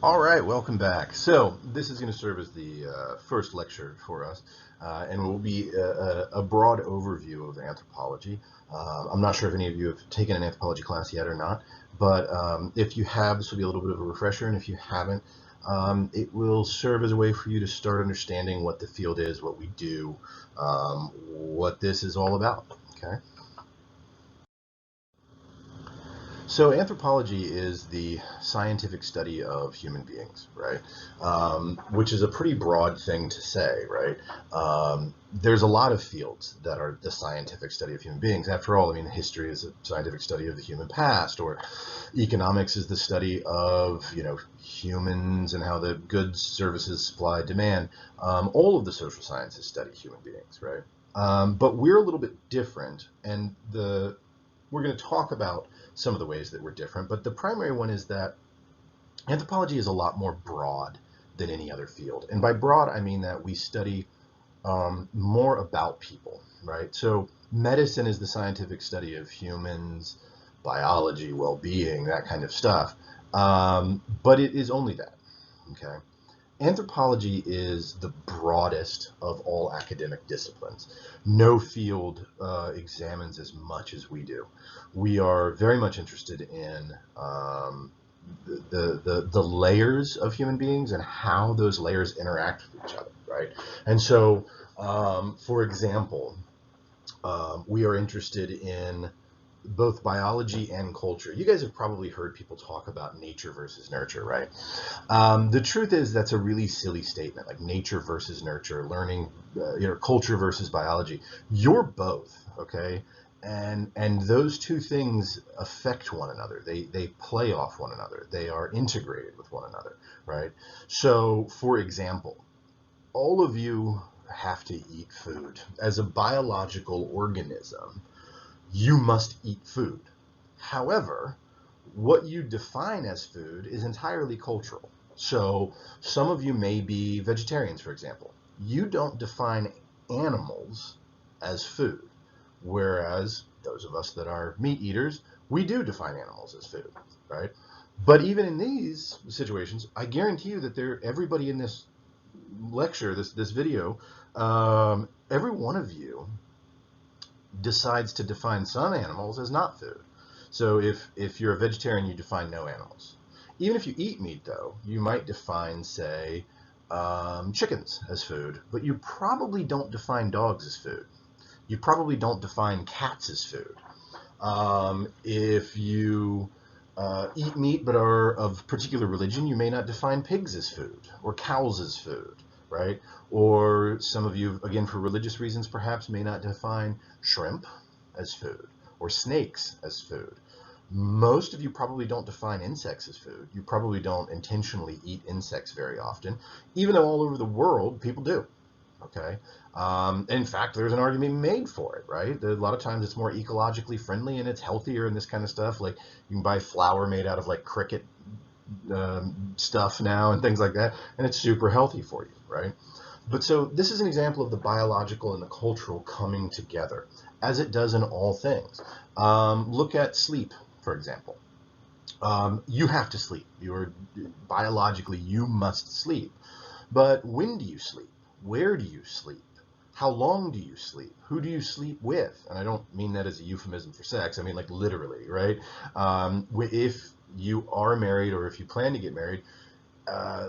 All right, welcome back. So this is going to serve as the first lecture for us, and will be a broad overview of anthropology. I'm not sure if any of you have taken an anthropology class yet or not, but if you have, this will be a little bit of a refresher, and if you haven't, it will serve as a way for you to start understanding what the field is, what we do, what this is all about. Okay. So anthropology is the scientific study of human beings, right? Which is a pretty broad thing to say, right? There's a lot of fields that are the scientific study of human beings. After all, I mean, history is a scientific study of the human past, or economics is the study of, humans and how the goods, services, supply, demand. All of the social sciences study human beings, right? But we're a little bit different, and we're going to talk about some of the ways that we're different, but the primary one is that anthropology is a lot more broad than any other field. And by broad, I mean that we study more about people, right? So medicine is the scientific study of humans, biology, well-being, that kind of stuff. But it is only that, okay? Anthropology is the broadest of all academic disciplines. No field examines as much as we do. We are very much interested in the layers of human beings and how those layers interact with each other, right? And so, for example, we are interested in both biology and culture. You guys have probably heard people talk about nature versus nurture, right? The truth is that's a really silly statement, like nature versus nurture, learning, culture versus biology. You're both, okay? And those two things affect one another. They play off one another. They are integrated with one another, right? So, for example, all of you have to eat food. As a biological organism, you must eat food. However, what you define as food is entirely cultural. So some of you may be vegetarians, for example. You don't define animals as food, whereas those of us that are meat eaters, we do define animals as food, right? But even in these situations, I guarantee you that everybody in this lecture, this video, every one of you decides to define some animals as not food. So if you're a vegetarian, you define no animals. Even if you eat meat, though, you might define, say, chickens as food, but you probably don't define dogs as food. You probably don't define cats as food. If you eat meat but are of particular religion, you may not define pigs as food or cows as food, right? Or some of you, again, for religious reasons, perhaps may not define shrimp as food or snakes as food. Most of you probably don't define insects as food. You probably don't intentionally eat insects very often, even though all over the world people do. Okay. In fact, there's an argument made for it, right? A lot of times it's more ecologically friendly and it's healthier and this kind of stuff. Like you can buy flour made out of like cricket stuff now and things like that, and it's super healthy for you, right? But so this is an example of the biological and the cultural coming together, as it does in all things. Look at sleep, for example. You have to sleep. You're biologically you must sleep. But when do you sleep? Where do you sleep? How long do you sleep? Who do you sleep with? And I don't mean that as a euphemism for sex. I mean like literally, right? If you are married or if you plan to get married,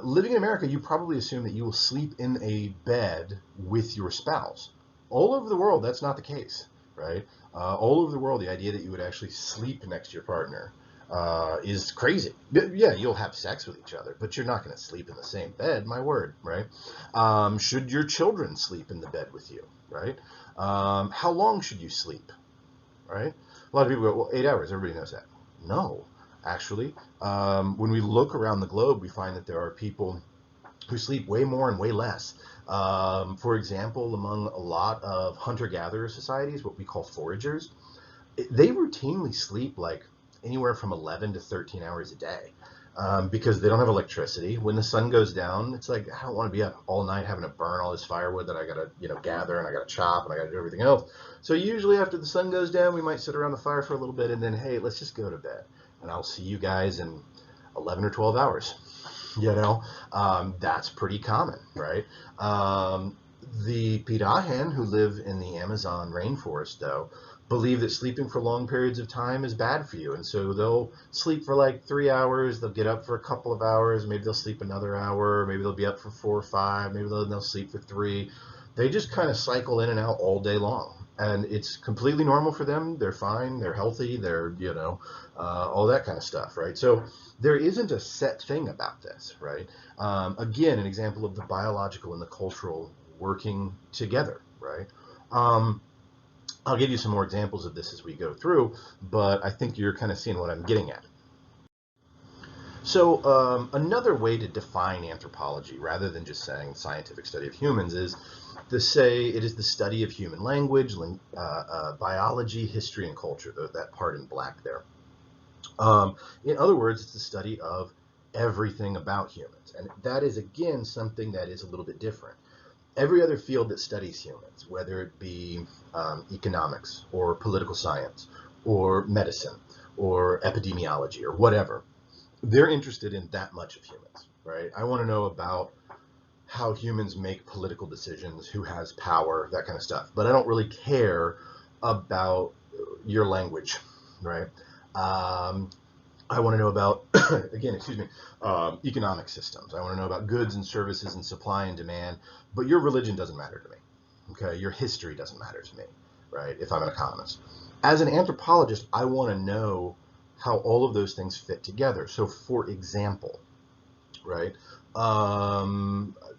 living in America, you probably assume that you will sleep in a bed with your spouse. All over the world, that's not the case, right? All over the world, the idea that you would actually sleep next to your partner is crazy. Yeah, you'll have sex with each other, but you're not going to sleep in the same bed, my word, right? Should your children sleep in the bed with you, right? How long should you sleep, right? A lot of people go, well, 8 hours, everybody knows that. No, actually, when we look around the globe, we find that there are people who sleep way more and way less. For example, among a lot of hunter-gatherer societies, what we call foragers, they routinely sleep like anywhere from 11 to 13 hours a day. Because they don't have electricity. When the sun goes down, it's like I don't want to be up all night having to burn all this firewood that I gotta, gather and I gotta chop and I gotta do everything else. So usually after the sun goes down, we might sit around the fire for a little bit and then hey, let's just go to bed. And I'll see you guys in 11 or 12 hours. You know, that's pretty common, right? Um, the Pirahen who live in the Amazon rainforest, though, believe that sleeping for long periods of time is bad for you. And so they'll sleep for like 3 hours, they'll get up for a couple of hours, maybe they'll sleep another hour, maybe they'll be up for 4 or 5, maybe they'll sleep for 3. They just kind of cycle in and out all day long. And it's completely normal for them. They're fine, they're healthy, they're, all that kind of stuff, right? So there isn't a set thing about this, right? Again, an example of the biological and the cultural working together, right? Um, I'll give you some more examples of this as we go through, but I think you're kind of seeing what I'm getting at. So another way to define anthropology, rather than just saying scientific study of humans, is to say it is the study of human language, biology, history, and culture, that part in black there. In other words, it's the study of everything about humans. And that is, again, something that is a little bit different. Every other field that studies humans, whether it be economics or political science or medicine or epidemiology or whatever, they're interested in that much of humans, right? I want to know about how humans make political decisions, who has power, that kind of stuff. But I don't really care about your language, right? Um, I want to know about, again, excuse me, economic systems. I want to know about goods and services and supply and demand. But your religion doesn't matter to me. Okay, your history doesn't matter to me, right? If I'm an economist, as an anthropologist, I want to know how all of those things fit together. So, for example, right?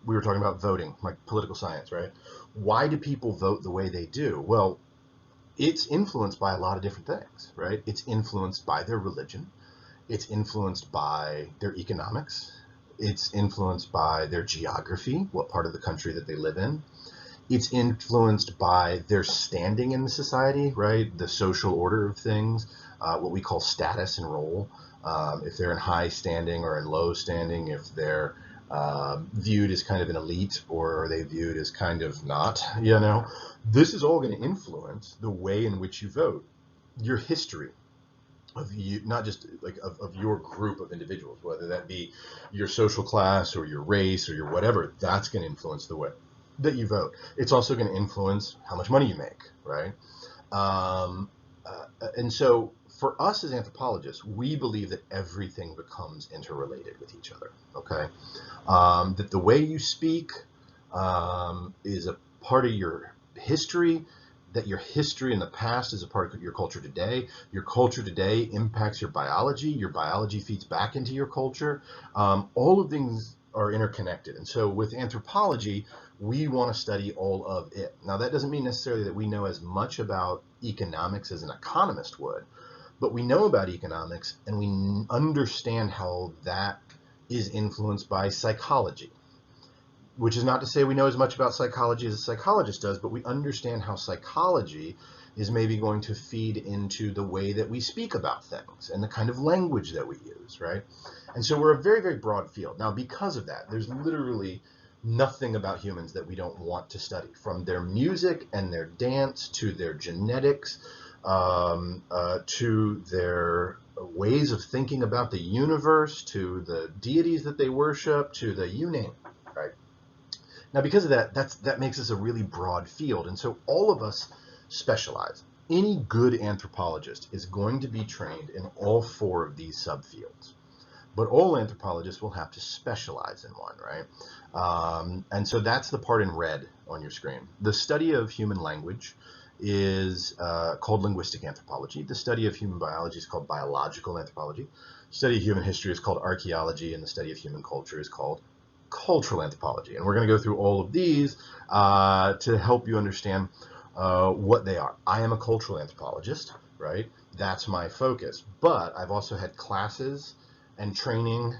We were talking about voting, like political science, right? Why do people vote the way they do? Well, it's influenced by a lot of different things, right? It's influenced by their religion. It's influenced by their economics. It's influenced by their geography, what part of the country that they live in. It's influenced by their standing in the society, right? The social order of things, what we call status and role. If they're in high standing or in low standing, if they're viewed as kind of an elite or are they viewed as kind of not, this is all going to influence the way in which you vote. Your history of you, not just like of your group of individuals, whether that be your social class or your race or your whatever, that's going to influence the way that you vote. It's also going to influence how much money you make, right? Um, and so for us as anthropologists, we believe that everything becomes interrelated with each other, okay? That the way you speak is a part of your history, that your history in the past is a part of your culture today. Your culture today impacts your biology feeds back into your culture. All of things are interconnected. And so with anthropology, we want to study all of it. Now, that doesn't mean necessarily that we know as much about economics as an economist would, but we know about economics and we understand how that is influenced by psychology, which is not to say we know as much about psychology as a psychologist does, but we understand how psychology is maybe going to feed into the way that we speak about things and the kind of language that we use, right? And so we're a very, very broad field. Now, because of that, there's literally nothing about humans that we don't want to study, from their music and their dance to their genetics, to their ways of thinking about the universe, to the deities that they worship, to the you name it, right? Now, because of that, that makes us a really broad field. And so all of us specialize. Any good anthropologist is going to be trained in all 4 of these subfields. But all anthropologists will have to specialize in one, right? And so that's the part in red on your screen. The study of human language is called linguistic anthropology. The study of human biology is called biological anthropology. The study of human history is called archaeology, and the study of human culture is called cultural anthropology. And we're going to go through all of these to help you understand what they are. I am a cultural anthropologist, right? That's my focus. But I've also had classes and training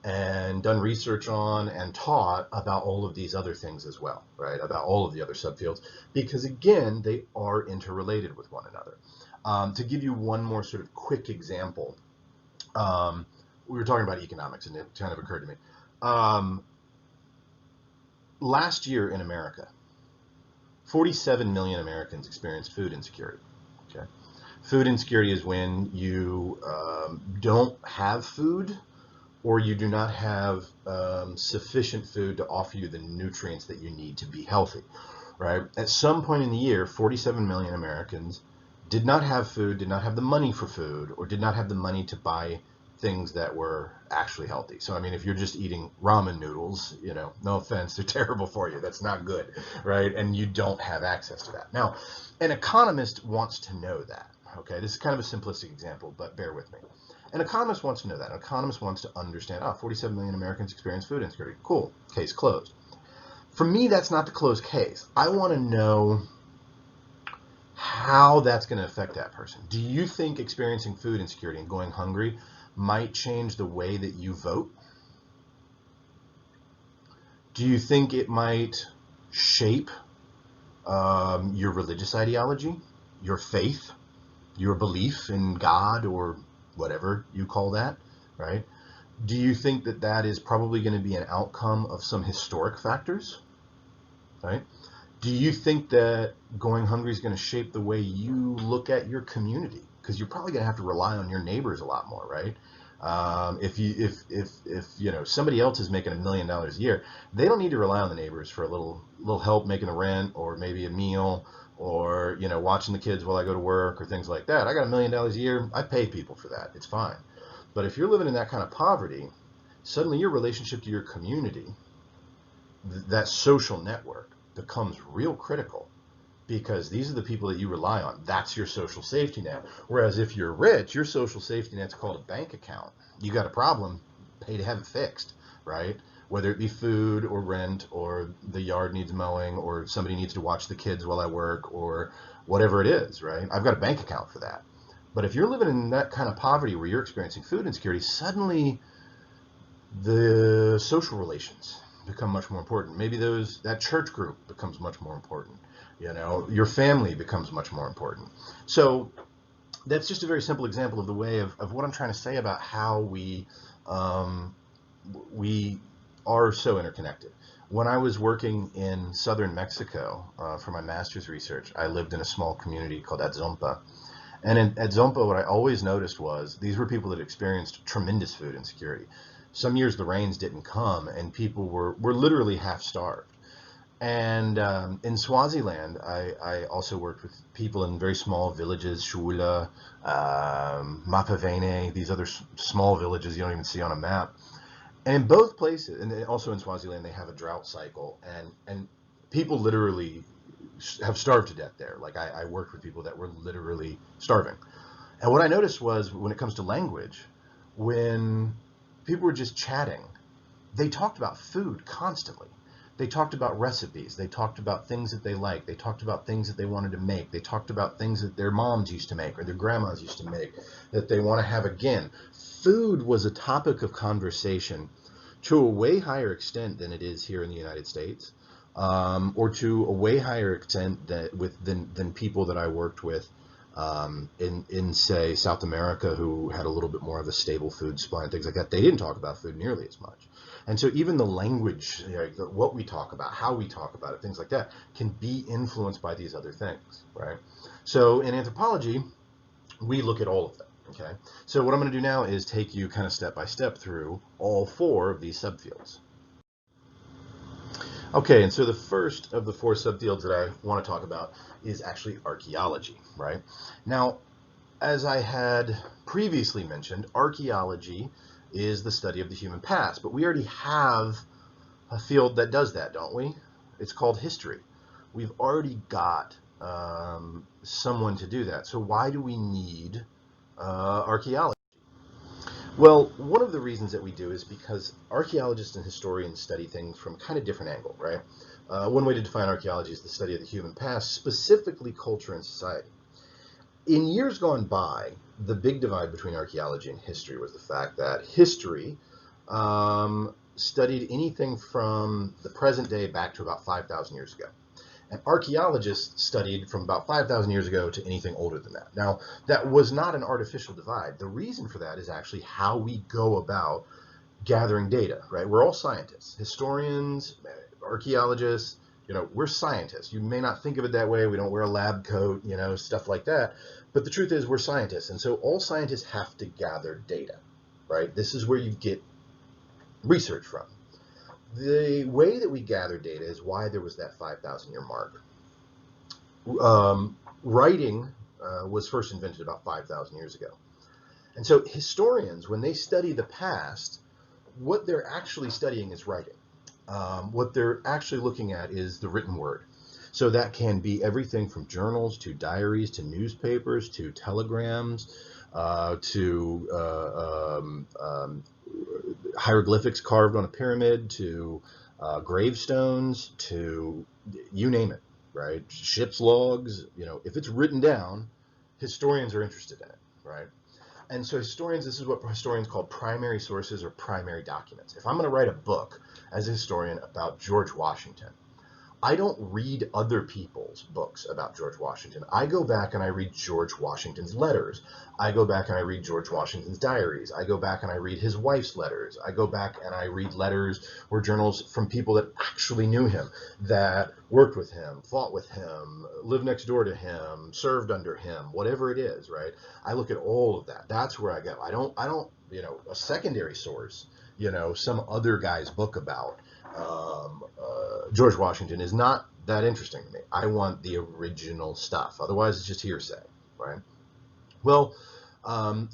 and done research on and taught about all of these other things as well, right? About all of the other subfields, because again, they are interrelated with one another. To give you one more sort of quick example, we were talking about economics and it kind of occurred to me. Last year in America, 47 million Americans experienced food insecurity. Okay, food insecurity is when you don't have food, or you do not have sufficient food to offer you the nutrients that you need to be healthy, right? At some point in the year, 47 million Americans did not have food, did not have the money for food, or did not have the money to buy things that were actually healthy. So, I mean, if you're just eating ramen noodles, no offense, they're terrible for you. That's not good, right? And you don't have access to that. Now, an economist wants to know that, okay? This is kind of a simplistic example, but bear with me. An economist wants to know that. An economist wants to understand, 47 million Americans experience food insecurity. Cool, case closed. For me, that's not the closed case. I want to know how that's going to affect that person. Do you think experiencing food insecurity and going hungry might change the way that you vote? Do you think it might shape your religious ideology, your faith, your belief in God, or whatever you call that, right? Do you think that that is probably going to be an outcome of some historic factors, right? Do you think that going hungry is going to shape the way you look at your community? Because you're probably going to have to rely on your neighbors a lot more, right? If somebody else is making $1 million a year, they don't need to rely on the neighbors for a little help making the rent, or maybe a meal, or watching the kids while I go to work, or things like that. I got $1 million a year. I pay people for that. It's fine. But if you're living in that kind of poverty, suddenly your relationship to your community, that social network, becomes real critical, because these are the people that you rely on. That's your social safety net. Whereas if you're rich, your social safety net's called a bank account. You got a problem, pay to have it fixed, right? Whether it be food or rent, or the yard needs mowing, or somebody needs to watch the kids while I work, or whatever it is, right? I've got a bank account for that. But if you're living in that kind of poverty where you're experiencing food insecurity, suddenly the social relations become much more important. Maybe that church group becomes much more important. Your family becomes much more important. So that's just a very simple example of the way of what I'm trying to say about how we are so interconnected. When I was working in southern Mexico for my master's research, I lived in a small community called Adzompa. And at Zompa, what I always noticed was these were people that experienced tremendous food insecurity. Some years the rains didn't come, and people were literally half starved. And in Swaziland, I also worked with people in very small villages, Shula, Mapavene, these other small villages you don't even see on a map. And in both places, and also in Swaziland, they have a drought cycle, and people literally have starved to death there. Like I worked with people that were literally starving. And what I noticed was, when it comes to language, when people were just chatting, they talked about food constantly. They talked about recipes. They talked about things that they liked. They talked about things that they wanted to make. They talked about things that their moms used to make or their grandmas used to make that they want to have again. Food was a topic of conversation to a way higher extent than it is here in the United States, or to a way higher extent than people that I worked with in say South America, who had a little bit more of a stable food supply and things like that. They didn't talk about food nearly as much. And so even the language, what we talk about, how we talk about it, things like that, can be influenced by these other things, right? So in anthropology, we look at all of them, okay? So what I'm going to do now is take you kind of step by step through all 4 of these subfields. Okay, and so the first of the 4 subfields that I want to talk about is actually archaeology, right? Now, as I had previously mentioned, archaeology is the study of the human past, but we already have a field that does that, don't we? It's called history. We've already got someone to do that. So why do we need archaeology? Well, one of the reasons that we do is because archaeologists and historians study things from kind of different angle, right? One way to define archaeology is the study of the human past, specifically culture and society. In years gone by, the big divide between archaeology and history was the fact that history studied anything from the present day back to about 5,000 years ago. And archaeologists studied from about 5,000 years ago to anything older than that. Now, that was not an artificial divide. The reason for that is actually how we go about gathering data, right? We're all scientists, historians, archaeologists, we're scientists. You may not think of it that way. We don't wear a lab coat, stuff like that. But the truth is we're scientists. And so all scientists have to gather data, right? This is where you get research from. The way that we gather data is why there was that 5,000 year mark. Writing was first invented about 5,000 years ago. And so historians, when they study the past, what they're actually studying is writing. What they're actually looking at is the written word. So that can be everything from journals to diaries to newspapers to telegrams to hieroglyphics carved on a pyramid to gravestones to you name it, right? Ship's logs, if it's written down, historians are interested in it, right? And so historians, this is what historians call primary sources or primary documents. If I'm going to write a book as a historian about George Washington, I don't read other people's books about George Washington. I go back and I read George Washington's letters. I go back and I read George Washington's diaries. I go back and I read his wife's letters. I go back and I read letters or journals from people that actually knew him, that worked with him, fought with him, lived next door to him, served under him, whatever it is, right? I look at all of that. That's where I go. I don't, a secondary source, some other guy's book about George Washington is not that interesting to me. I want the original stuff. Otherwise, it's just hearsay, right? Well,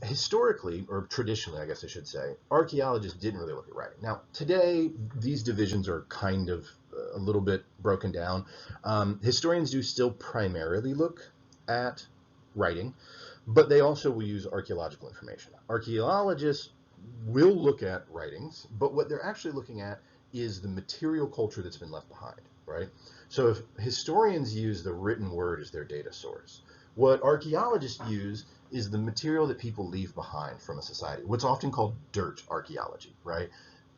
historically, or traditionally, I guess I should say, archaeologists didn't really look at writing. Now, today, these divisions are kind of a little bit broken down. Historians do still primarily look at writing, but they also will use archaeological information. Archaeologists will look at writings, but what they're actually looking at is the material culture that's been left behind, right? So if historians use the written word as their data source, what archaeologists use is the material that people leave behind from a society, what's often called dirt archaeology, right?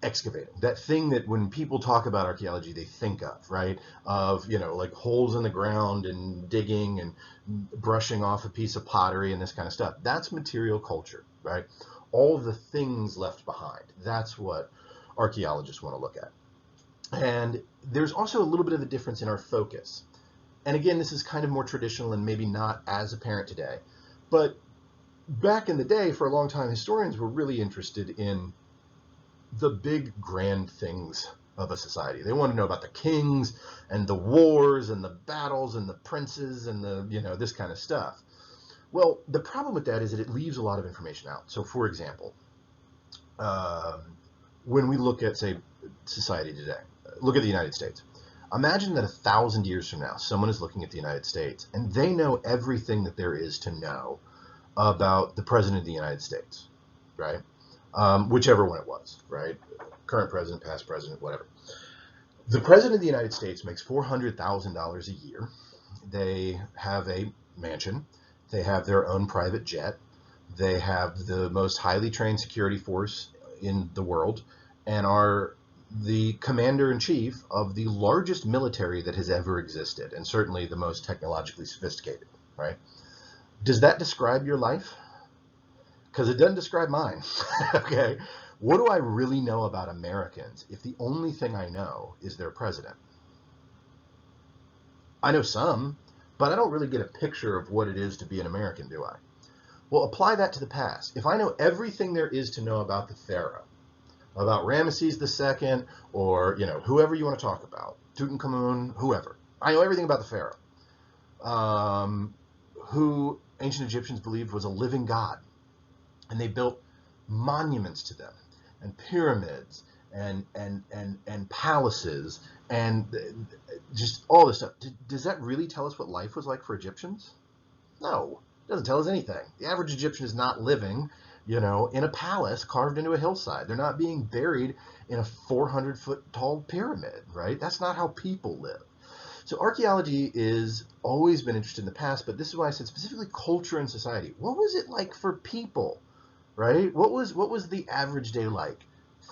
Excavating, that thing that when people talk about archaeology, they think of, right? Of, like holes in the ground and digging and brushing off a piece of pottery and this kind of stuff. That's material culture, right? All the things left behind. That's what archaeologists want to look at. And there's also a little bit of a difference in our focus. And again, this is kind of more traditional and maybe not as apparent today. But back in the day, for a long time, historians were really interested in the big grand things of a society. They want to know about the kings and the wars and the battles and the princes and the, this kind of stuff. Well, the problem with that is that it leaves a lot of information out. So for example, when we look at, say, society today, look at the United States. Imagine that 1,000 years from now, someone is looking at the United States and they know everything that there is to know about the President of the United States, right? Whichever one it was, right? Current president, past president, whatever. The President of the United States makes $400,000 a year. They have a mansion. They have their own private jet. They have the most highly trained security force in the world and are the commander-in-chief of the largest military that has ever existed, and certainly the most technologically sophisticated, right? Does that describe your life? Because it doesn't describe mine. Okay, what do I really know about Americans if the only thing I know is their president? I know some, but I don't really get a picture of what it is to be an American, do I? Well, apply that to the past. If I know everything there is to know about the pharaoh, about Ramesses II, or whoever you want to talk about, Tutankhamun, whoever, I know everything about the pharaoh, who ancient Egyptians believed was a living god, and they built monuments to them, and pyramids, and palaces, and just all this stuff. Does that really tell us what life was like for Egyptians? No, it doesn't tell us anything. The average Egyptian is not living, in a palace carved into a hillside. They're not being buried in a 400-foot tall pyramid, right? That's not how people live. So archaeology is always been interested in the past, but this is why I said specifically culture and society. What was it like for people, right? What was the average day like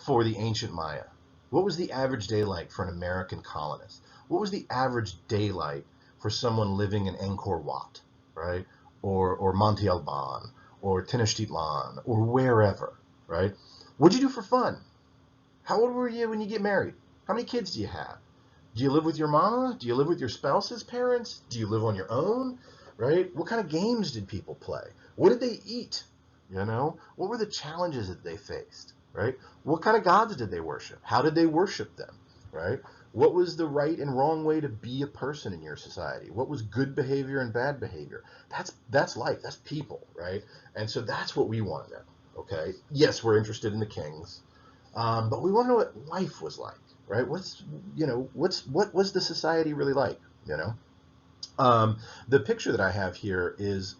for the ancient Maya? What was the average day like for an American colonist? What was the average day like for someone living in Angkor Wat, right? Or Monte Alban, or Tenochtitlan, or wherever, right? What'd you do for fun? How old were you when you get married? How many kids do you have? Do you live with your mama? Do you live with your spouse's parents? Do you live on your own, right? What kind of games did people play? What did they eat? What were the challenges that they faced? right? What kind of gods did they worship? How did they worship them, right? What was the right and wrong way to be a person in your society? What was good behavior and bad behavior? That's life. That's people, right? And so that's what we want to know. Okay. Yes, we're interested in the kings, but we want to know what life was like, right? What was the society really like? You know. The picture that I have here is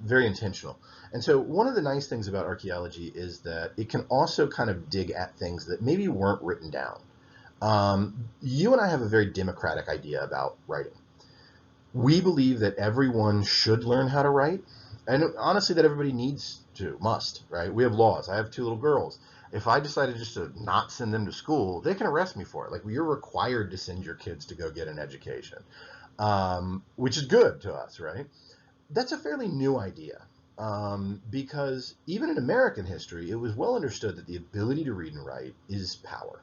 very intentional. And so one of the nice things about archaeology is that it can also kind of dig at things that maybe weren't written down. You and I have a very democratic idea about writing. We believe that everyone should learn how to write, and honestly, that everybody must, right? We have laws. I have two little girls. If I decided just to not send them to school, they can arrest me for it. Like, you're required to send your kids to go get an education, which is good to us, right? That's a fairly new idea, because even in American history, it was well understood that the ability to read and write is power.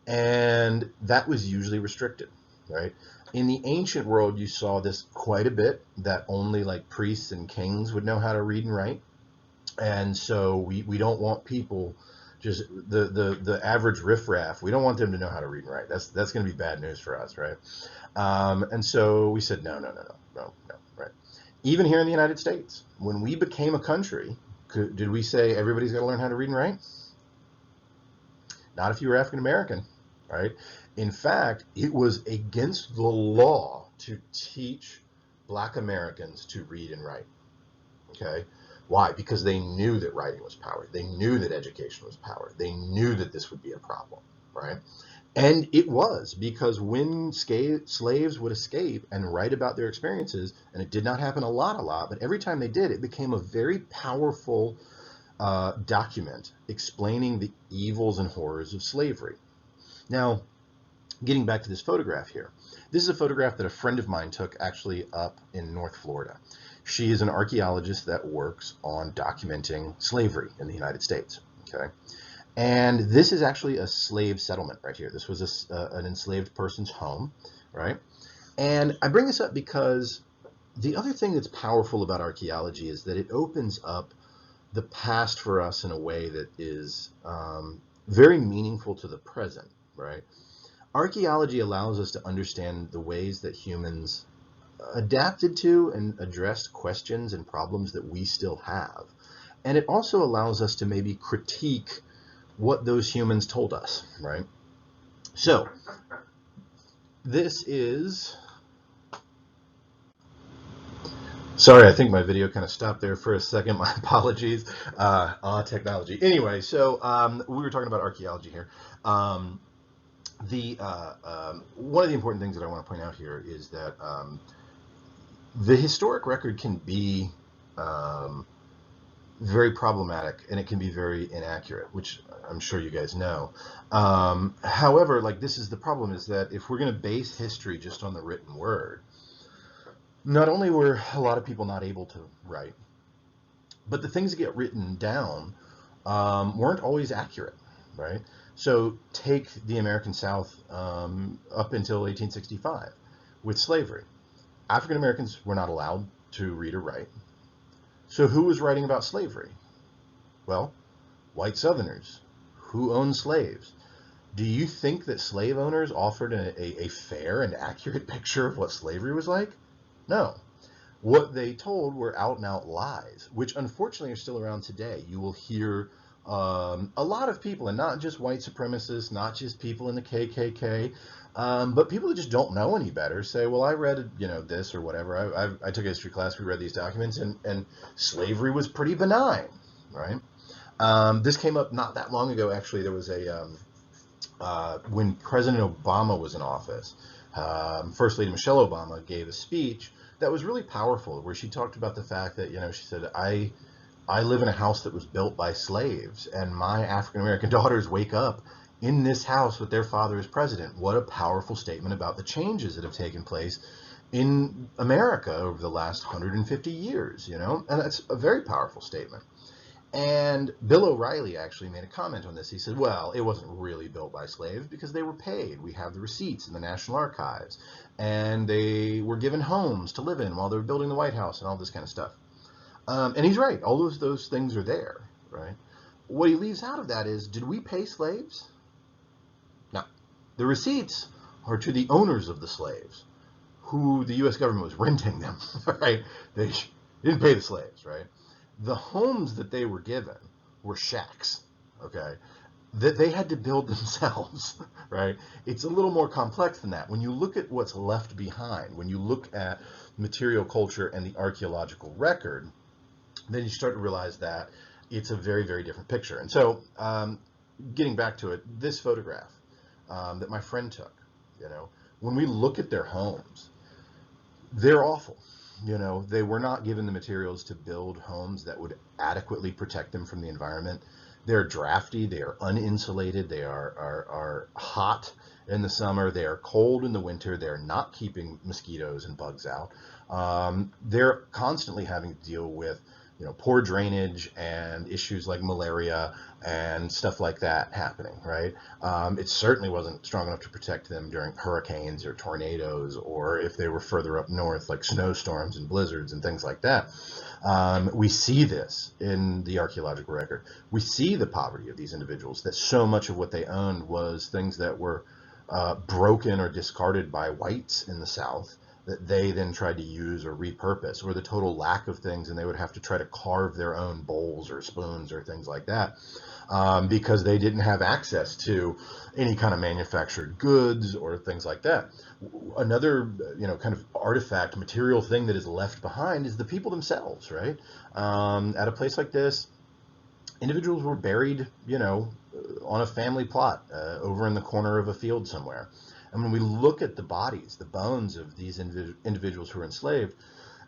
And that was usually restricted, right? In the ancient world, you saw this quite a bit, that only like priests and kings would know how to read and write. And so we don't want people, just the average riffraff, we don't want them to know how to read and write. That's going to be bad news for us, right? And so we said, no, right? Even here in the United States, when we became a country, did we say everybody's got to learn how to read and write? Not if you were African American, right? In fact, it was against the law to teach Black Americans to read and write. Okay. Why? Because they knew that writing was power. They knew that education was power. They knew that this would be a problem, right? And it was, because when slaves would escape and write about their experiences, and it did not happen a lot, but every time they did, it became a very powerful document explaining the evils and horrors of slavery. Now, getting back to this photograph here, this is a photograph that a friend of mine took actually up in North Florida. She is an archaeologist that works on documenting slavery in the United States. Okay. And this is actually a slave settlement right here. This was an enslaved person's home, right? And I bring this up because the other thing that's powerful about archaeology is that it opens up the past for us in a way that is very meaningful to the present, right? Archaeology allows us to understand the ways that humans adapted to and addressed questions and problems that we still have. And it also allows us to maybe critique what those humans told us, right? So this is, sorry, I think my video kind of stopped there for a second. My apologies. Technology. Anyway, so we were talking about archaeology here. One of the important things that I want to point out here is that the historic record can be very problematic, and it can be very inaccurate, which I'm sure you guys know. However, like, this is the problem, is that if we're going to base history just on the written word, not only were a lot of people not able to write, but the things that get written down weren't always accurate, right? So take the American South up until 1865 with slavery. African Americans were not allowed to read or write. So who was writing about slavery? Well, white Southerners. Who owned slaves? Do you think that slave owners offered a fair and accurate picture of what slavery was like? No. What they told were out and out lies, which unfortunately are still around today. You will hear a lot of people, and not just white supremacists, not just people in the KKK, but people that just don't know any better, say, well, I read, this or whatever. I took a history class, we read these documents, and slavery was pretty benign, right? This came up not that long ago, actually. There was when President Obama was in office, First Lady Michelle Obama gave a speech that was really powerful, where she talked about the fact that, she said, I live in a house that was built by slaves, and my African-American daughters wake up in this house with their father as president. What a powerful statement about the changes that have taken place in America over the last 150 years, and that's a very powerful statement. And Bill O'Reilly actually made a comment on this. He said, well, it wasn't really built by slaves because they were paid. We have the receipts in the National Archives, and they were given homes to live in while they were building the White House and all this kind of stuff. And he's right. All those things are there, right? what he leaves out of that is, did we pay slaves? No. The receipts are to the owners of the slaves, who the U.S. government was renting them, right? They didn't pay the slaves, right? The homes that they were given were shacks, okay, that they had to build themselves, right? It's a little more complex than that. When you look at what's left behind, when you look at material culture and the archaeological record, then you start to realize that it's a very, very different picture. And so, getting back to it, this photograph that my friend took, when we look at their homes, they're awful. They were not given the materials to build homes that would adequately protect them from the environment. They're drafty, they are uninsulated, they are hot in the summer, they are cold in the winter, they're not keeping mosquitoes and bugs out. They're constantly having to deal with poor drainage and issues like malaria and stuff like that happening, right? It certainly wasn't strong enough to protect them during hurricanes or tornadoes, or if they were further up north, like snowstorms and blizzards and things like that. We see this in the archaeological record. We see the poverty of these individuals, that so much of what they owned was things that were broken or discarded by whites in the South, that they then tried to use or repurpose, or the total lack of things, and they would have to try to carve their own bowls or spoons or things like that, because they didn't have access to any kind of manufactured goods or things like that. Another, kind of artifact, material thing that is left behind is the people themselves, right? At a place like this, individuals were buried, on a family plot over in the corner of a field somewhere. And when we look at the bodies, the bones of these individuals who were enslaved,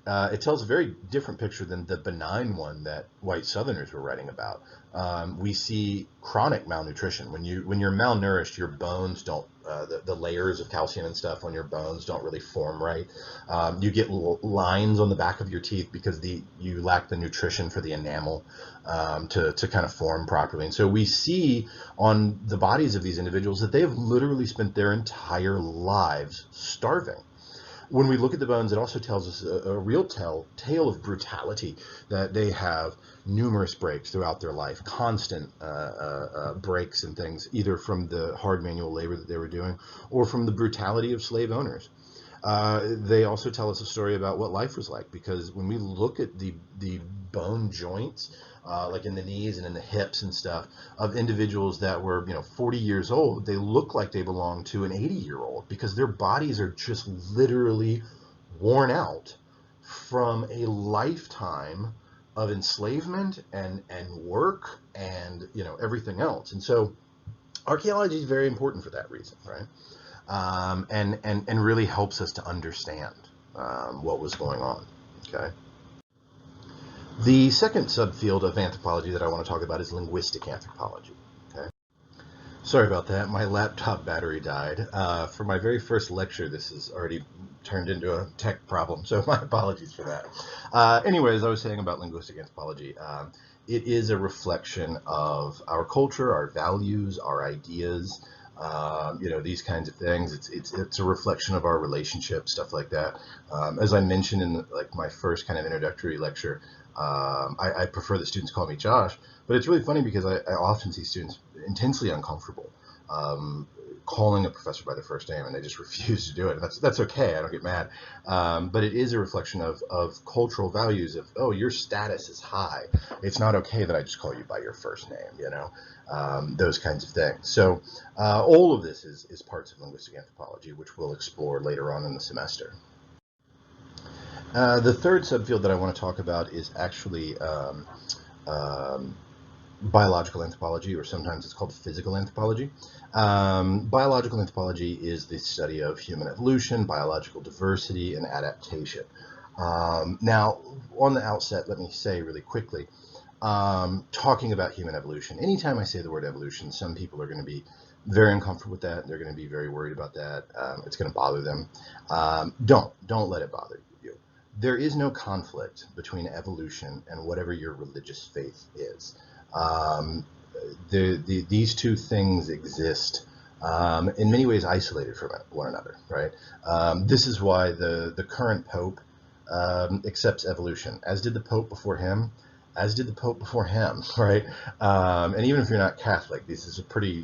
it tells a very different picture than the benign one that white Southerners were writing about. We see chronic malnutrition. When you're malnourished, your bones don't, the layers of calcium and stuff on your bones don't really form right. You get lines on the back of your teeth because you lack the nutrition for the enamel to kind of form properly. And so we see on the bodies of these individuals that they have literally spent their entire lives starving. When we look at the bones, it also tells us a real tale of brutality, that they have numerous breaks throughout their life, constant breaks and things, either from the hard manual labor that they were doing or from the brutality of slave owners. They also tell us a story about what life was like, because when we look at the bone joints, like in the knees and in the hips and stuff, of individuals that were 40 years old, they look like they belong to an 80-year-old, because their bodies are just literally worn out from a lifetime of enslavement and work and everything else. And so archaeology is very important for that reason, right? And really helps us to understand what was going on. Okay. The second subfield of anthropology that I want to talk about is linguistic anthropology. Okay. Sorry about that. My laptop battery died. For my very first lecture, this has already turned into a tech problem, so my apologies for that. Anyways, I was saying about linguistic anthropology. It is a reflection of our culture, our values, our ideas, these kinds of things. It's a reflection of our relationships, stuff like that. As I mentioned in my first kind of introductory lecture, I prefer that students call me Josh, but it's really funny because I often see students intensely uncomfortable calling a professor by their first name, and they just refuse to do it. And that's okay. I don't get mad. But it is a reflection of cultural values of, oh, your status is high. It's not okay that I just call you by your first name, those kinds of things. So all of this is parts of linguistic anthropology, which we'll explore later on in the semester. The third subfield that I want to talk about is actually biological anthropology, or sometimes it's called physical anthropology. Biological anthropology is the study of human evolution, biological diversity, and adaptation. Now, on the outset, let me say really quickly, talking about human evolution, anytime I say the word evolution, some people are going to be very uncomfortable with that. They're going to be very worried about that. It's going to bother them. Don't let it bother you. There is no conflict between evolution and whatever your religious faith is. These two things exist in many ways isolated from one another, right? This is why the current Pope accepts evolution, as did the Pope before him, as did the Pope before him, right? And even if you're not Catholic, this is a pretty,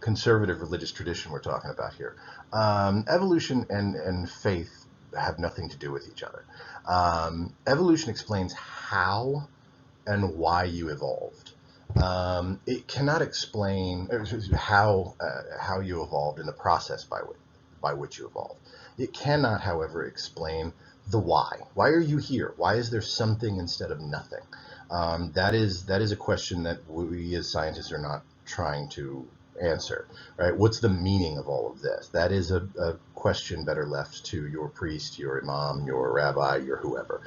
conservative religious tradition we're talking about here. Evolution and faith have nothing to do with each other. Evolution explains how and why you evolved. It cannot explain how you evolved in the process by which you evolved. It cannot, however, explain the why. Why are you here? Why is there something instead of nothing? That is a question that we as scientists are not trying to answer, right? What's the meaning of all of this? That is a question better left to your priest, your imam, your rabbi, your whoever.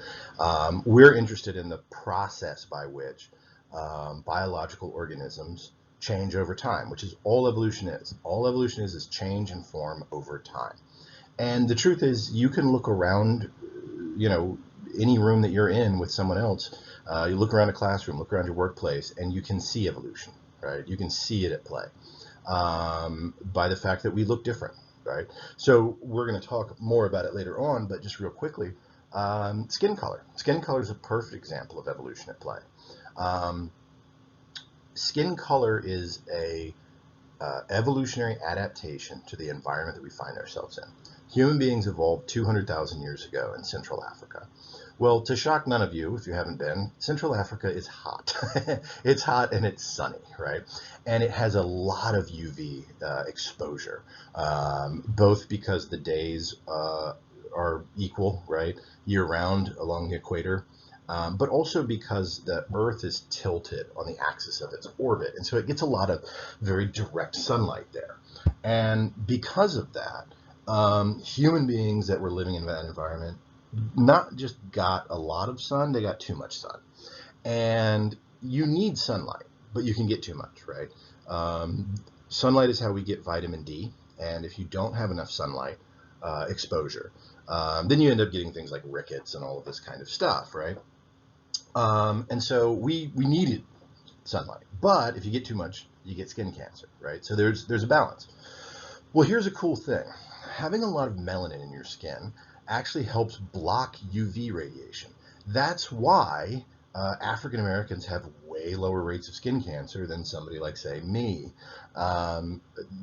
We're interested in the process by which biological organisms change over time, which is all evolution is. All evolution is change and form over time. And the truth is, you can look around, any room that you're in with someone else. You look around a classroom, look around your workplace, and you can see evolution, right? You can see it at play by the fact that we look different, right? So we're going to talk more about it later on, but just real quickly, skin color. Skin color is a perfect example of evolution at play. Skin color is a evolutionary adaptation to the environment that we find ourselves in. Human beings evolved 200,000 years ago in Central Africa. Well, to shock none of you, if you haven't been, Central Africa is hot. It's hot and it's sunny, right? And it has a lot of UV exposure, both because the days are equal, right, year-round along the equator, but also because the Earth is tilted on the axis of its orbit, and so it gets a lot of very direct sunlight there. And because of that, human beings that were living in that environment not just got a lot of sun, they got too much sun. And you need sunlight, but you can get too much, right? Sunlight is how we get vitamin D, and if you don't have enough sunlight exposure, then you end up getting things like rickets and all of this kind of stuff, right? And so we needed sunlight, but if you get too much, you get skin cancer, right? So there's a balance. Well, here's a cool thing. Having a lot of melanin in your skin actually helps block UV radiation. That's why African Americans have way lower rates of skin cancer than somebody like, say, me.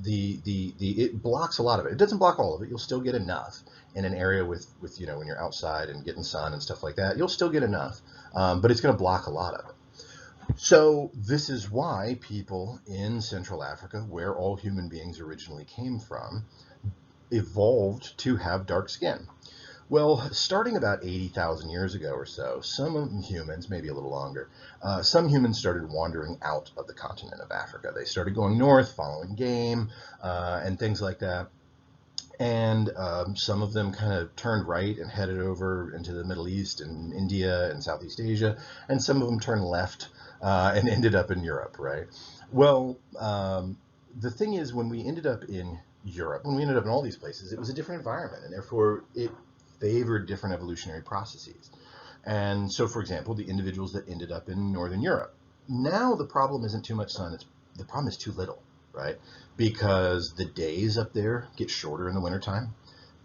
It blocks a lot of it. It doesn't block all of it. You'll still get enough in an area with when you're outside and getting sun and stuff like that. You'll still get enough, but it's going to block a lot of it. So this is why people in Central Africa, where all human beings originally came from, evolved to have dark skin. Well, starting about 80,000 years ago or so, some humans, maybe a little longer, some humans started wandering out of the continent of Africa. They started going north, following game, and things like that. And some of them kind of turned right and headed over into the Middle East and India and Southeast Asia, and some of them turned left and ended up in Europe, right? Well, the thing is, when we ended up in Europe, when we ended up in all these places, it was a different environment, and therefore it favored different evolutionary processes. And so, for example, the individuals that ended up in Northern Europe, now the problem isn't too much sun, the problem is too little, right? Because the days up there get shorter in the wintertime.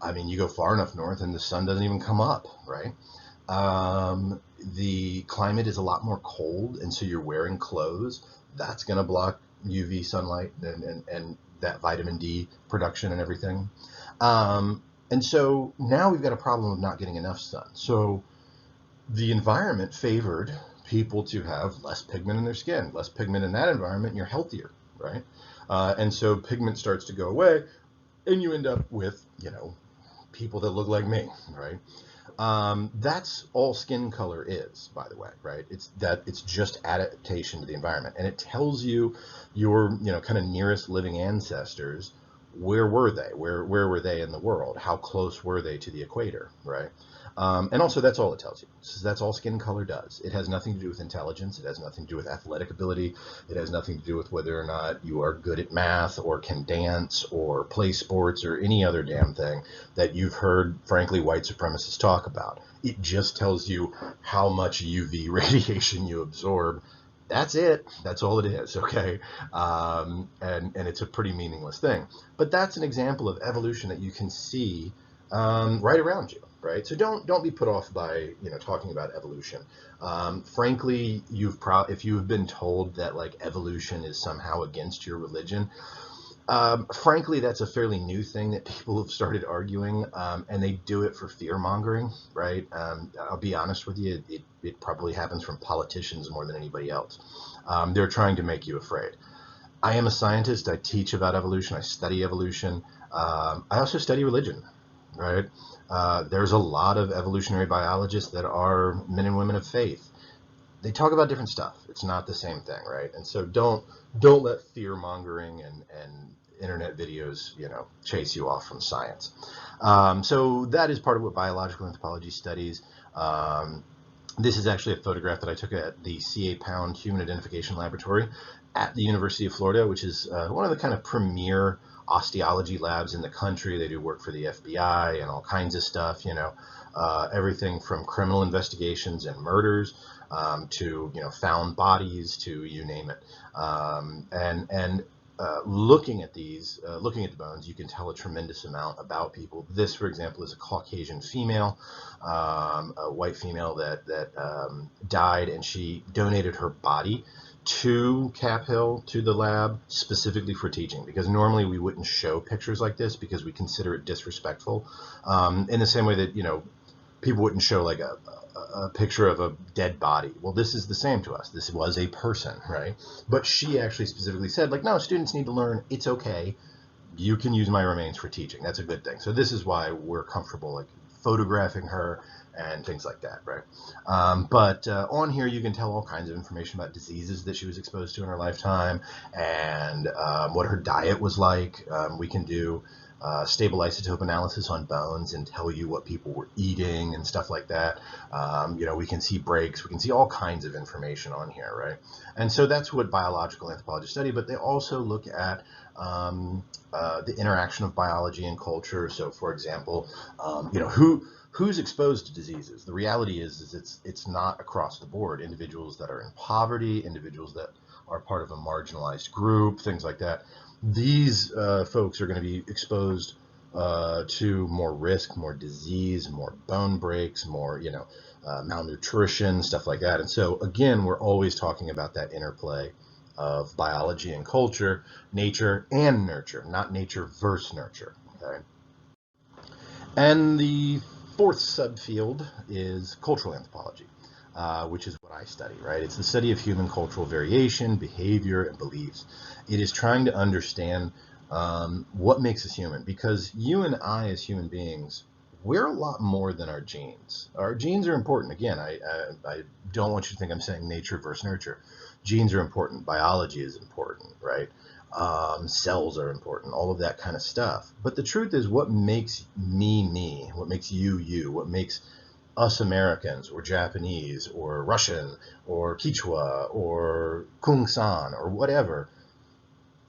I mean, you go far enough north and the sun doesn't even come up, right? The climate is a lot more cold, and so you're wearing clothes. That's going to block UV sunlight and that vitamin D production and everything. And so now we've got a problem of not getting enough sun. So the environment favored people to have less pigment in their skin. Less pigment in that environment, and you're healthier, right? And so pigment starts to go away, and you end up with, people that look like me, right? That's all skin color is, by the way, right? It's just adaptation to the environment, and it tells you your, kind of nearest living ancestors. Where were they? Where were they in the world? How close were they to the equator, right? And also, that's all it tells you. So that's all skin color does. It has nothing to do with intelligence. It has nothing to do with athletic ability. It has nothing to do with whether or not you are good at math or can dance or play sports or any other damn thing that you've heard, frankly, white supremacists talk about. It just tells you how much UV radiation you absorb. That's it. That's all it is, okay? And it's a pretty meaningless thing. But that's an example of evolution that you can see right around you. right? So don't be put off by talking about evolution. Frankly, if you've been told that like evolution is somehow against your religion, frankly, that's a fairly new thing that people have started arguing, and they do it for fear mongering, right? I'll be honest with you, it probably happens from politicians more than anybody else. They're trying to make you afraid. I am a scientist. I teach about evolution. I study evolution. I also study religion, right? There's a lot of evolutionary biologists that are men and women of faith. They talk about different stuff. It's not the same thing, right? And so don't let fear mongering and internet videos, chase you off from science. So that is part of what biological anthropology studies. This is actually a photograph that I took at the C.A. Pound Human Identification Laboratory at the University of Florida, which is one of the kind of premier osteology labs in the country. They do work for the FBI and all kinds of stuff, everything from criminal investigations and murders to found bodies, to you name it. Looking at looking at the bones, you can tell a tremendous amount about people. This, for example, is a Caucasian female, a white female that died, and she donated her body to Cap Hill, to the lab, specifically for teaching, because normally we wouldn't show pictures like this because we consider it disrespectful. In the same way that people wouldn't show like a picture of a dead body. Well, this is the same to us. This was a person, right? But she actually specifically said, like, no, students need to learn. It's okay. You can use my remains for teaching. That's a good thing. So this is why we're comfortable like photographing her and things like that, right? But on here, you can tell all kinds of information about diseases that she was exposed to in her lifetime and what her diet was like. We can do stable isotope analysis on bones and tell you what people were eating and stuff like that. We can see breaks, we can see all kinds of information on here, right? And so that's what biological anthropologists study, but they also look at the interaction of biology and culture. So for example, who's exposed to diseases? The reality is it's not across the board. Individuals that are in poverty, individuals that are part of a marginalized group, things like that. These folks are going to be exposed to more risk, more disease, more bone breaks, more malnutrition, stuff like that. And so again, we're always talking about that interplay of biology and culture, nature and nurture, not nature versus nurture. Okay. And the fourth subfield is cultural anthropology, which is what I study, right? It's the study of human cultural variation, behavior, and beliefs. It is trying to understand what makes us human, because you and I as human beings, we're a lot more than our genes. Our genes are important. Again, I don't want you to think I'm saying nature versus nurture. Genes are important. Biology is important, right? Cells are important, all of that kind of stuff. But the truth is, what makes me me, what makes you you, what makes us Americans or Japanese or Russian or Quechua or Kung San or whatever,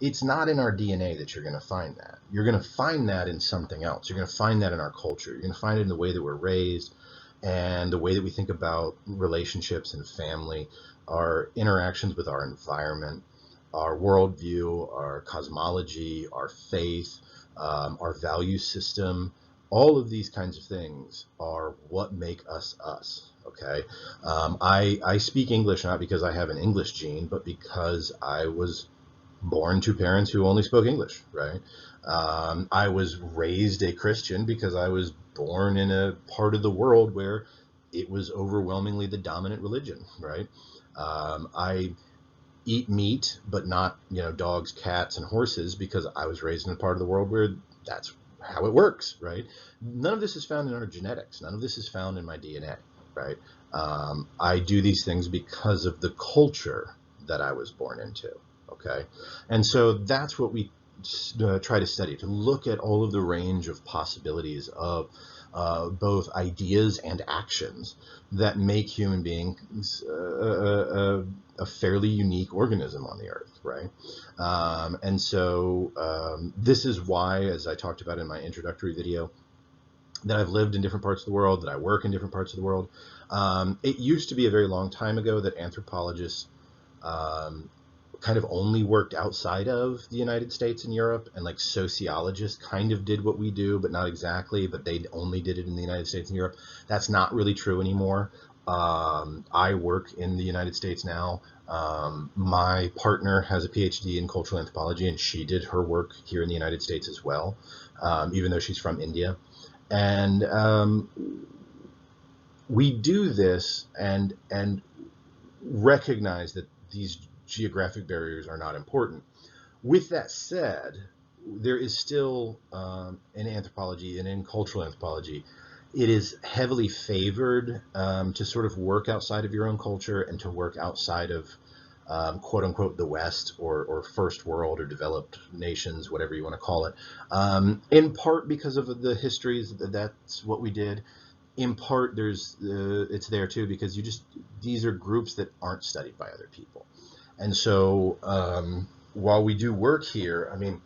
it's not in our DNA that you're going to find that. You're going to find that in something else. You're going to find that in our culture. You're going to find it in the way that we're raised and the way that we think about relationships and family, our interactions with our environment, our worldview, our cosmology, our faith, our value system. All of these kinds of things are what make us us. Okay, I speak English not because I have an English gene, but because I was born to parents who only spoke English, right? I was raised a Christian because I was born in a part of the world where it was overwhelmingly the dominant religion, right? I eat meat, but not, dogs, cats, and horses because I was raised in a part of the world where that's how it works, right? None of this is found in our genetics. None of this is found in my DNA, right? I do these things because of the culture that I was born into. Okay, and so that's what we try to study, to look at all of the range of possibilities of both ideas and actions that make human beings a fairly unique organism on the earth, right? And so this is why, as I talked about in my introductory video, that I've lived in different parts of the world, that I work in different parts of the world. It used to be a very long time ago that anthropologists kind of only worked outside of the United States and Europe, and like sociologists kind of did what we do, but not exactly, but they only did it in the United States and Europe. That's not really true anymore. I work in the United States now. My partner has a PhD in cultural anthropology, and she did her work here in the United States as well, even though she's from India. And we do this and recognize that these geographic barriers are not important. With that said, there is still in anthropology and in cultural anthropology, it is heavily favored to sort of work outside of your own culture and to work outside of quote unquote the West or first world or developed nations, whatever you want to call it, in part because of the histories that's what we did. In part, it's there too because these are groups that aren't studied by other people. And so while we do work here, I mean,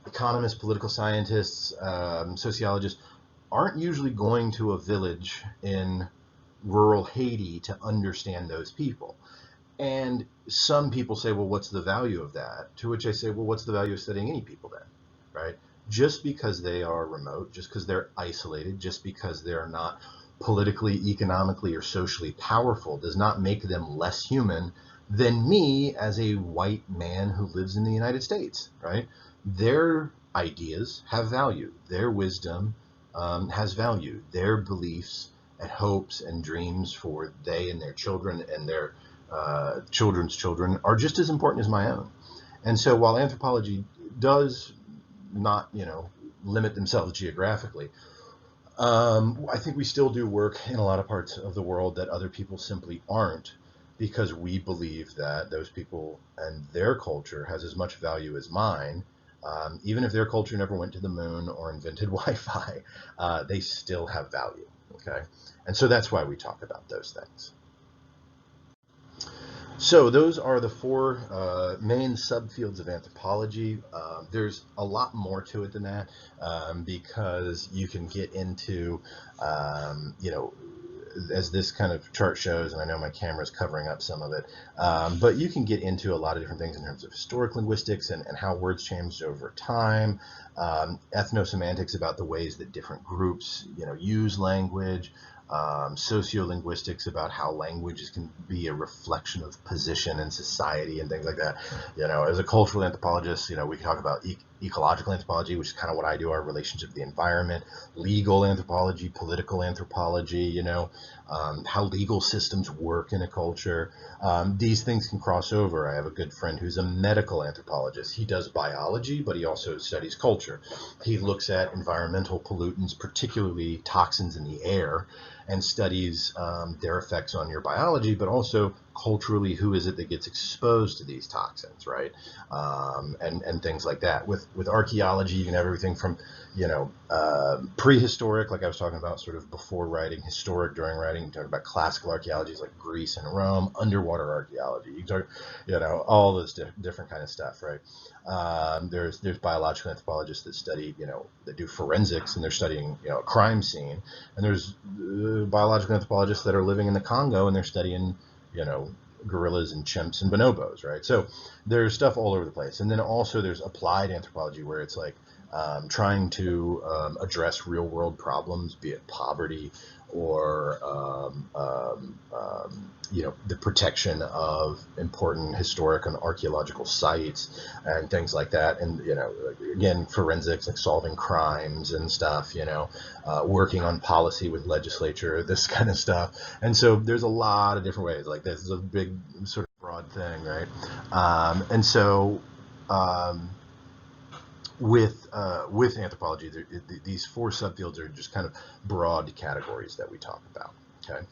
economists, political scientists, sociologists aren't usually going to a village in rural Haiti to understand those people. And some people say, well, what's the value of that? To which I say, well, what's the value of studying any people then, right? Just because they are remote, just because they're isolated, just because they're not politically, economically, or socially powerful does not make them less human than me as a white man who lives in the United States, right? Their ideas have value. Their wisdom has value. Their beliefs and hopes and dreams for they and their children and their children's children are just as important as my own. And so while anthropology does not, limit themselves geographically, I think we still do work in a lot of parts of the world that other people simply aren't, because we believe that those people and their culture has as much value as mine. Even if their culture never went to the moon or invented Wi-Fi, they still have value. Okay, and so that's why we talk about those things. So those are the four main subfields of anthropology. There's a lot more to it than that, because you can get into, as this kind of chart shows, and I know my camera's covering up some of it, but you can get into a lot of different things in terms of historic linguistics and how words changed over time, ethnosemantics about the ways that different groups, use language, sociolinguistics about how languages can be a reflection of position in society and things like that. As a cultural anthropologist, we can talk about ecological anthropology, which is kind of what I do, our relationship to the environment, legal anthropology, political anthropology, how legal systems work in a culture. These things can cross over. I have a good friend who's a medical anthropologist. He does biology, but he also studies culture. He looks at environmental pollutants, particularly toxins in the air, and studies their effects on your biology, but also culturally, who is it that gets exposed to these toxins, right? And things like that. With archaeology, you can have everything from, prehistoric, like I was talking about, sort of before writing, historic during writing. You talk about classical archaeologies like Greece and Rome, underwater archaeology. You talk, all this different kind of stuff, right? There's biological anthropologists that study, that do forensics, and they're studying, a crime scene. And there's biological anthropologists that are living in the Congo, and they're studying, gorillas and chimps and bonobos, right? So there's stuff all over the place. And then also there's applied anthropology, where it's like trying to address real world problems, be it poverty or the protection of important historic and archaeological sites and things like that. And again, forensics, like solving crimes and stuff. Working on policy with legislature, this kind of stuff. And so there's a lot of different ways. Like this is a big sort of broad thing, right? And so. With anthropology, these four subfields are just kind of broad categories that we talk about. Okay.